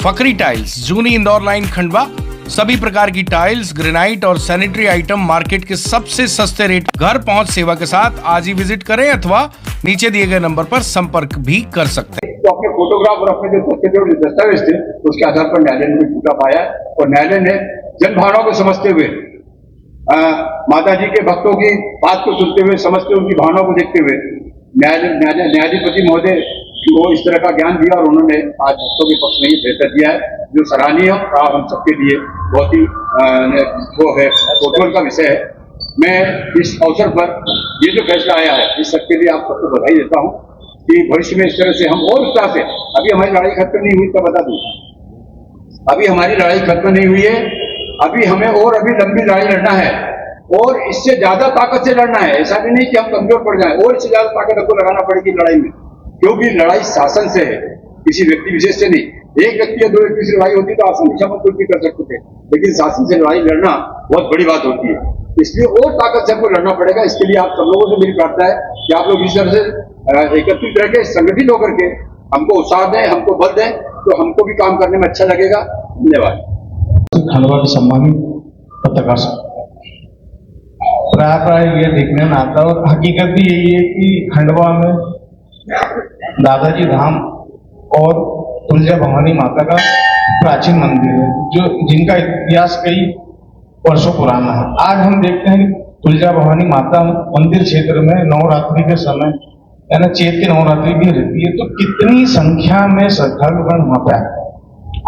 Fakhri tiles, जूनी Indore line Khandwa. सभी प्रकार की टाइल्स, ग्रेनाइट और सैनिटरी आइटम मार्केट के सबसे सस्ते रेट, घर पहुंच सेवा के साथ आज ही विजिट करें अथवा नीचे दिए गए नंबर पर संपर्क भी कर सकते हैं। तो अपने फोटोग्राफ और अपने जो दस्तावेज थे उसके आधार पर न्यायालय ने झूठा पाया और न्यायालय ने जनभावनाओं को समझते हुए, माता जी के भक्तों की बात को सुनते हुए, समझते हुए, उनकी भावनाओं को देखते हुए न्यायाधीश महोदय को इस तरह का ज्ञान दिया और उन्होंने आज भक्तों के पक्ष में ये फैसला दिया है, जो सराहनीय और हम सबके लिए बहुत ही वो है, कौतूहल का विषय है। मैं इस अवसर पर ये जो फैसला आया है, इस सबके लिए आप सबको बधाई देता हूँ कि भविष्य में इस तरह से हम और उत्साह से, अभी हमारी लड़ाई खत्म नहीं हुई, तो बता दूं, अभी हमारी लड़ाई खत्म नहीं हुई है, अभी हमें और अभी लंबी लड़ाई लड़ना है और इससे ज्यादा ताकत से लड़ना है। ऐसा भी नहीं कि हम कमजोर पड़ जाएं, और इससे ज्यादा ताकत हमको लगाना पड़ेगी लड़ाई में, क्योंकि लड़ाई शासन से है, किसी व्यक्ति विशेष से नहीं। एक व्यक्ति या दो व्यक्ति से लड़ाई होती तो आसानी से हम कुछ भी कर सकते थे, लेकिन शासन से लड़ाई लड़ना बहुत बड़ी बात होती है। इसलिए और ताकत से हमको लड़ना पड़ेगा। इसके लिए आप सब लोगों से मेरी प्रार्थना है कि आप लोग इस तरह से एकत्रित रह के, संगठित होकर के हमको उत्साह दें, हमको बल दें, तो हमको भी काम करने में अच्छा लगेगा। धन्यवाद। खंडवा के सम्मानित पत्रकार साहब, प्राय ये देखने में आता है और हकीकत भी यही है कि खंडवा में दादाजी धाम और तुलजा भवानी माता का प्राचीन मंदिर है, जो जिनका इतिहास कई वर्षों पुराना है। आज हम देखते हैं कि तुलजा भवानी माता मंदिर क्षेत्र में नवरात्रि के समय, यानी चैत की नवरात्रि भी रहती है, तो कितनी संख्या में श्रद्धालुगण वहां पे आते हैं।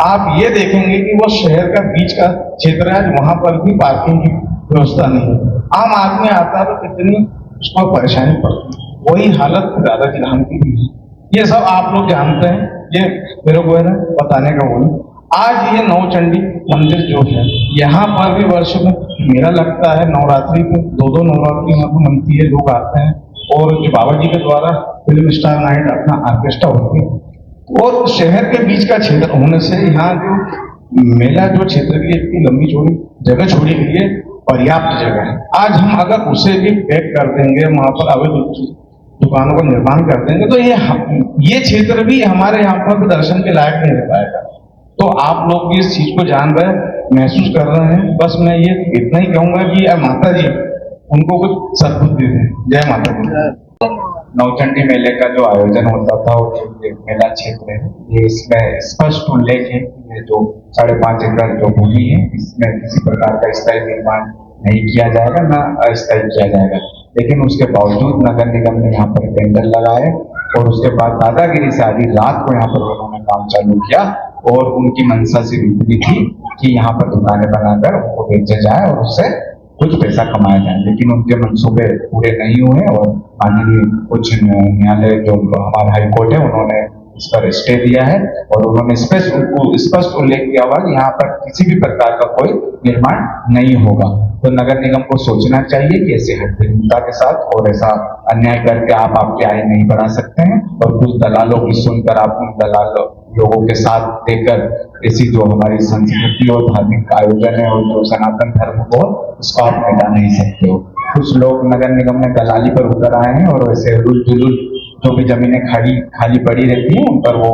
आप ये देखेंगे कि वो शहर का बीच का क्षेत्र है, वहां पर भी पार्किंग की व्यवस्था नहीं है। आम आदमी आता है तो कितनी उसको परेशानी पड़ती है। वही हालत दादाजी धाम की भी है। ये सब आप लोग जानते हैं, ये मेरे को है ना बताने का वो। आज ये नवचंडी मंदिर जो है, यहाँ पर भी वर्ष में मेला लगता है, नवरात्रि पे दो नवरात्रि यहाँ पर मनती है, लोग आते हैं और जो बाबा जी के द्वारा फिल्म स्टार नाइट अपना ऑर्केस्ट्रा होती है। और शहर के बीच का क्षेत्र होने से यहाँ जो मेला जो क्षेत्र की इतनी लंबी चौड़ी जगह छोड़ी गई है, पर्याप्त जगह है। आज हम अगर उसे भी पैक कर देंगे, वहां पर अवैध दुकानों का निर्माण कर देंगे, तो ये क्षेत्र भी हमारे यहाँ पर दर्शन के लायक नहीं रह पाएगा। तो आप लोग भी इस चीज को जान रहे, महसूस कर रहे हैं। बस मैं ये इतना ही कहूंगा कि माता जी उनको कुछ सद्बुद्धि दें। जय माता दी। नवचंडी मेले का जो आयोजन होता था और जो मेला क्षेत्र है, ये इसमें स्पष्ट उल्लेख है कि ये जो 5.5 एकड़ जो भूमि है, इसमें किसी प्रकार का स्थायी निर्माण नहीं किया जाएगा, ना अस्थायी किया जाएगा। लेकिन उसके बावजूद नगर निगम ने यहाँ पर टेंडर लगाए और उसके बाद दादागिरी से आधी रात को यहाँ पर उन्होंने काम चालू किया और उनकी मंशा से विपरीत थी कि यहाँ पर दुकानें बनाकर उनको बेचा जाए और उससे कुछ पैसा कमाया जाए। लेकिन उनके मंसूबे पूरे नहीं हुए और माननीय उच्च न्यायालय जो हमारा हाई कोर्ट है, उन्होंने इस पर स्टे दिया है और उन्होंने स्पष्ट उल्लेख किया हुआ कि यहाँ पर किसी भी प्रकार का कोई निर्माण नहीं होगा। तो नगर निगम को सोचना चाहिए कि ऐसे हड्डीहीनता के साथ और ऐसा अन्याय करके आप आपकी आय नहीं बढ़ा सकते हैं और कुछ दलालों की सुनकर आप उन दलालों लोगों के साथ देकर ऐसी जो हमारी संस्कृति और धार्मिक आयोजन है और जो सनातन धर्म को, उसको आप मिटा नहीं सकते हो। कुछ लोग नगर निगम में दलाली पर उतर आए हैं और ऐसे रुल जो भी जमीनें खाली पड़ी रहती हैं उन पर वो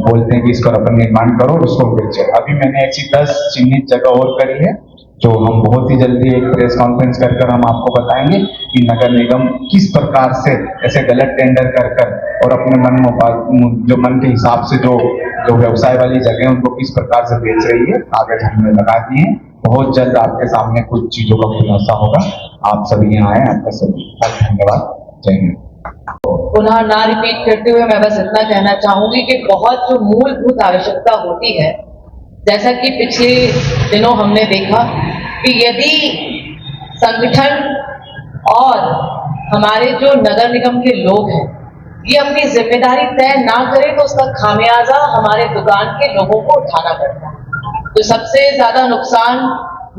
बोलते हैं कि इसको अपन निर्माण करो और उसको बेचो। अभी मैंने ऐसी 10 चिन्हित जगह और करी है, जो हम बहुत ही जल्दी एक प्रेस कॉन्फ्रेंस कर हम आपको बताएंगे कि नगर निगम किस प्रकार से ऐसे गलत टेंडर कर और अपने मन के हिसाब से जो व्यवसाय वाली जगह उनको किस प्रकार से बेच रही है। कागज हमने लगा दिए हैं, बहुत जल्द आपके सामने कुछ चीजों का खुलासा होगा। आप सभी यहाँ आए, आपका सभी धन्यवाद। जय हिंद। पुनः ना रिपीट करते हुए मैं बस इतना कहना चाहूंगी कि बहुत जो मूलभूत आवश्यकता होती है, जैसा कि पिछले दिनों हमने देखा कि यदि संगठन और हमारे जो नगर निगम के लोग हैं ये अपनी जिम्मेदारी तय ना करें तो उसका खामियाजा हमारे दुकान के लोगों को उठाना पड़ता है। तो सबसे ज्यादा नुकसान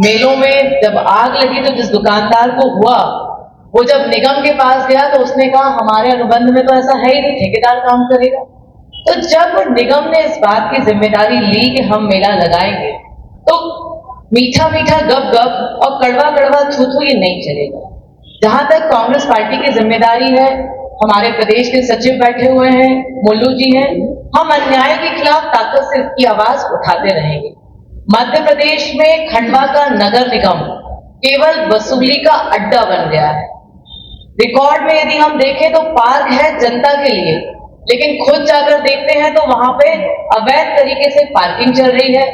मेलों में जब आग लगी तो जिस दुकानदार को हुआ, वो जब निगम के पास गया तो उसने कहा हमारे अनुबंध में तो ऐसा है ही नहीं, ठेकेदार काम करेगा। तो जब निगम ने इस बात की जिम्मेदारी ली कि हम मेला लगाएंगे, तो मीठा मीठा गप गप और कड़वा कड़वा थू थू ये नहीं चलेगा। जहां तक कांग्रेस पार्टी की जिम्मेदारी है, हमारे प्रदेश के सचिव बैठे हुए हैं, मुल्लू जी हैं, हम अन्याय के खिलाफ ताकत से इसकी आवाज उठाते रहेंगे। मध्य प्रदेश में खंडवा का नगर निगम केवल वसूली का अड्डा बन गया है। रिकॉर्ड में यदि हम देखें तो पार्क है जनता के लिए, लेकिन खुद जाकर देखते हैं तो वहां पे अवैध तरीके से पार्किंग चल रही है,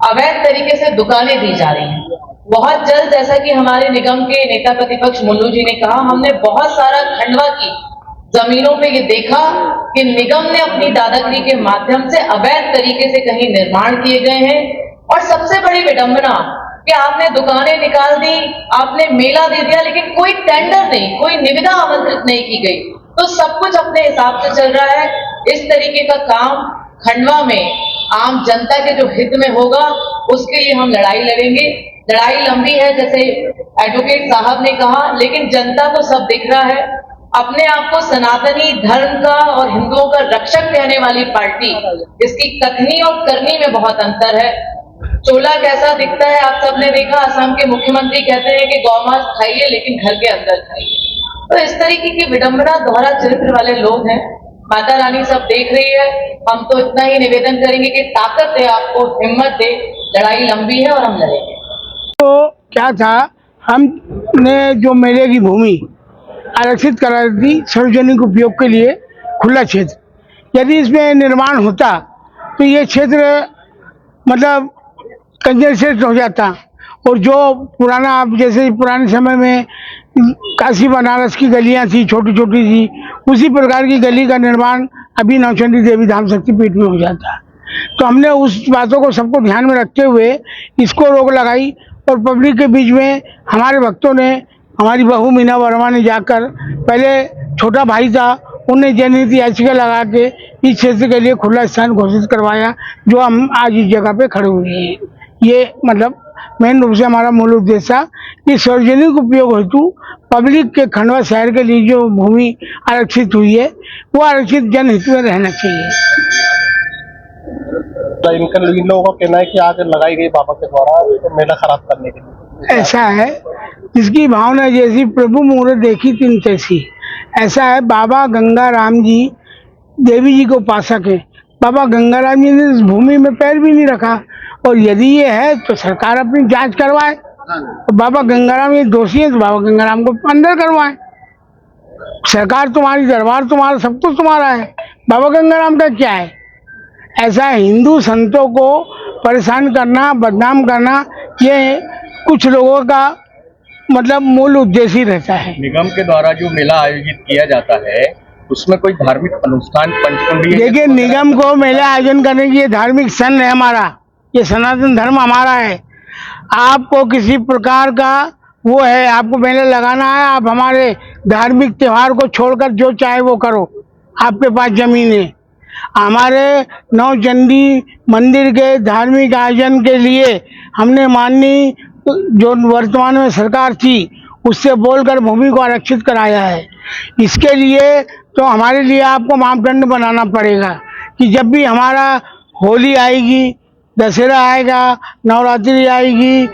अवैध तरीके से दुकानें दी जा रही हैं। बहुत जल्द, जैसा कि हमारे निगम के नेता प्रतिपक्ष मुल्लू जी ने कहा, हमने बहुत सारा खंडवा की जमीनों पे ये देखा कि निगम ने अपनी दादागिरी के माध्यम से अवैध तरीके से कहीं निर्माण किए गए हैं। और सबसे बड़ी विडंबना कि आपने दुकानें निकाल दी, आपने मेला दे दिया, लेकिन कोई टेंडर नहीं, कोई निविदा आमंत्रित नहीं की गई, तो सब कुछ अपने हिसाब से चल रहा है। इस तरीके का काम खंडवा में आम जनता के जो हित में होगा उसके लिए हम लड़ाई लड़ेंगे। लड़ाई लंबी है, जैसे एडवोकेट साहब ने कहा, लेकिन जनता को सब दिख रहा है। अपने आप को सनातनी धर्म का और हिंदुओं का रक्षक कहने वाली पार्टी, इसकी कथनी और करनी में बहुत अंतर है। चोला कैसा दिखता है आप सबने देखा। असम के मुख्यमंत्री कहते हैं कि गौमांस खाइए लेकिन घर के अंदर खाइए। तो इस तरीके की विडंबना, दोहरा चरित्र वाले लोग हैं। माता रानी सब देख रही है। हम तो इतना ही निवेदन करेंगे कि ताकत दे, आपको हिम्मत दे। लड़ाई लंबी है और हम लड़ेंगे। तो क्या था, हमने जो मेले की भूमि आरक्षित करा दी सार्वजनिक उपयोग के लिए, खुला क्षेत्र, यदि इसमें निर्माण होता तो ये क्षेत्र मतलब कंजस्टेड हो जाता। और जो पुराना, आप जैसे पुराने समय में काशी बनारस की गलियां थी, छोटी छोटी सी, उसी प्रकार की गली का निर्माण अभी नौचंडी देवी धाम शक्तिपीठ में हो जाता। तो हमने उस बातों को सबको ध्यान में रखते हुए इसको रोक लगाई। और पब्लिक के बीच में हमारे भक्तों ने, हमारी बहू मीना वर्मा ने जाकर, पहले छोटा भाई था, उन्हें जनहित याचिका लगा के इस क्षेत्र के लिए खुला स्थान घोषित करवाया, जो हम आज इस जगह पे खड़े हुए हैं। ये मतलब मेन रूप से हमारा मूल उद्देश्य था कि सार्वजनिक उपयोग हेतु पब्लिक के खंडवा शहर के लिए जो भूमि आरक्षित हुई है वो आरक्षित जनहित में रहना चाहिए। इन लोगों का कहना है कि आग लगाई गई बाबा के द्वारा तो मेला खराब करने के लिए। ऐसा है, जिसकी भावना जैसी प्रभु मुहूर्त देखी तिन तैसी। ऐसा है, बाबा गंगाराम जी देवी जी को उपासक है। बाबा गंगाराम जी ने इस भूमि में पैर भी नहीं रखा। और यदि ये है तो सरकार अपनी जांच करवाए। तो बाबा गंगाराम ये दोषी है तो बाबा गंगाराम को अंदर करवाए। सरकार तुम्हारी, दरबार तुम्हारा, सब कुछ तुम्हारा है, बाबा गंगाराम का क्या है? ऐसा हिंदू संतों को परेशान करना, बदनाम करना, ये कुछ लोगों का मतलब मूल उद्देश्य ही रहता है। निगम के द्वारा जो मेला आयोजित किया जाता है उसमें कोई धार्मिक अनुष्ठान पंचकुंडी, देखिए, निगम को मेला आयोजन करने की ये धार्मिक सन है हमारा, ये सनातन धर्म हमारा है। आपको किसी प्रकार का वो है, आपको मेला लगाना है, आप हमारे धार्मिक त्योहार को छोड़कर जो चाहे वो करो, आपके पास जमीन है। हमारे नौचंडी मंदिर के धार्मिक आयोजन के लिए हमने माननीय जो वर्तमान में सरकार थी उससे बोलकर भूमि को आरक्षित कराया है। इसके लिए तो हमारे लिए आपको मापदंड बनाना पड़ेगा कि जब भी हमारा होली आएगी, दशहरा आएगा, नवरात्रि आएगी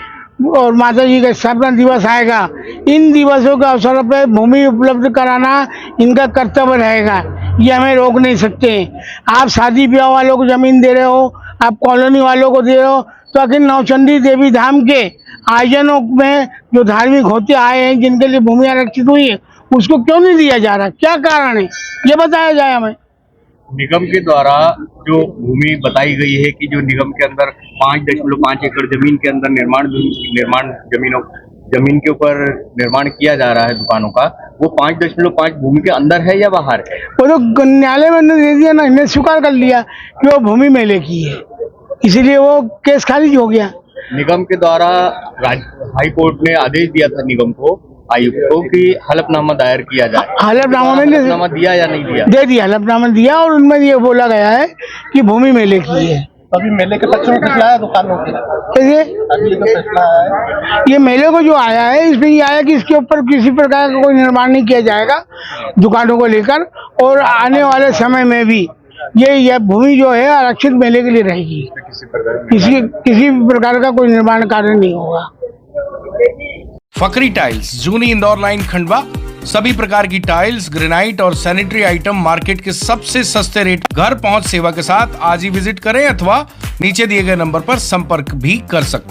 और माता जी का स्थापना दिवस आएगा, इन दिवसों के अवसर पर भूमि उपलब्ध कराना इनका कर्तव्य रहेगा। ये हमें रोक नहीं सकते। आप शादी ब्याह वालों को जमीन दे रहे हो, आप कॉलोनी वालों को दे रहे हो, तो आखिर नौचंडी देवी धाम के आयोजनों में जो धार्मिक होते आए हैं, जिनके लिए भूमि आरक्षित हुई है, उसको क्यों नहीं दिया जा रहा? क्या कारण है, ये बताया जाए हमें। निगम के द्वारा जो भूमि बताई गई है कि जो निगम के अंदर 5.5 एकड़ जमीन के अंदर जमीन के ऊपर निर्माण किया जा रहा है दुकानों का, वो 5.5 भूमि के अंदर है या बाहर है? वो तो न्यायालय में दे दिया ना, इन्हें स्वीकार कर लिया कि वो भूमि मेले की है, इसीलिए वो केस खारिज हो गया। निगम के द्वारा हाई कोर्ट ने आदेश दिया था निगम को, आयुक्त को, कि हलफनामा दायर किया जाए। हलफनामा दिया या नहीं दिया? दे दिया, हलफनामा दिया और उनमें ये बोला गया है कि भूमि मेले की है। अभी मेले के पक्ष में फैसला है दुकानों के, अभी जो फैसला है ये मेले को जो आया है, इसमें ये आया कि इसके ऊपर किसी प्रकार का कोई निर्माण नहीं किया जाएगा दुकानों को लेकर, और आने वाले समय में भी ये भूमि जो है आरक्षित मेले के लिए रहेगी। किसी प्रकार का कोई निर्माण कार्य नहीं होगा। फकरी टाइल्स, जूनी इंदौर लाइन खंडवा, सभी प्रकार की टाइल्स, ग्रेनाइट और सैनिटरी आइटम मार्केट के सबसे सस्ते रेट घर पहुंच सेवा के साथ आज ही विजिट करें अथवा नीचे दिए गए नंबर पर संपर्क भी कर सकते हैं।